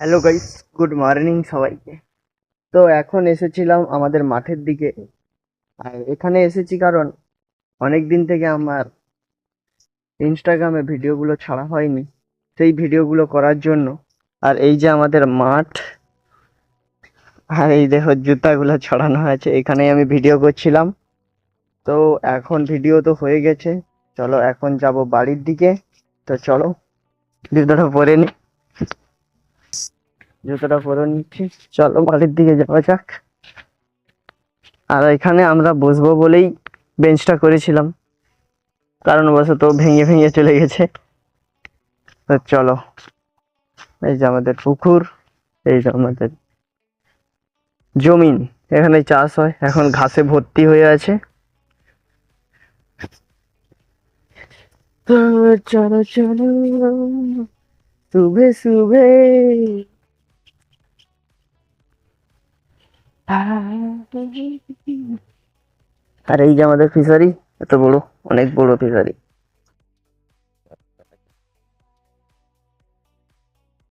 Hello guys, good morning সবাইকে। তো এখন এসেছিলাম আমাদের মাঠের দিকে। আর এখানে এসেছি কারণ অনেক দিন থেকে আমার ইনস্টাগ্রামে ভিডিওগুলো ছাড়া হয়নি, সেই ভিডিওগুলো করার জন্য। আর এই যে আমাদের মাঠ, আর এই দেখো জুতাগুলো ছড়ানো আছে, এখানেই আমি ভিডিও করছিলাম। তো এখন ভিডিও তো হয়ে গেছে, চলো এখন যাব বাড়ির দিকে। তো চলো জুতোটা পরে নি, জুতোটা পরে নিচ্ছি, চলো বাড়ির দিকে যাওয়া যাক। আর এখানে আমরা বসবো বলেই বেঞ্চটা করেছিলাম, কারণবশত ভেঙে ভেঙে চলে গেছে। তো চলো, এই যে আমাদের পুকুর, এই যে আমাদের জমিন, এখানে চাষ হয়, এখন ঘাসে ভর্তি হয়ে আছে। তো চলো চলো, শুভে শুভে। আর এই যে আমাদের ফিশারি, এত বড়, অনেক বড় ফিশারি।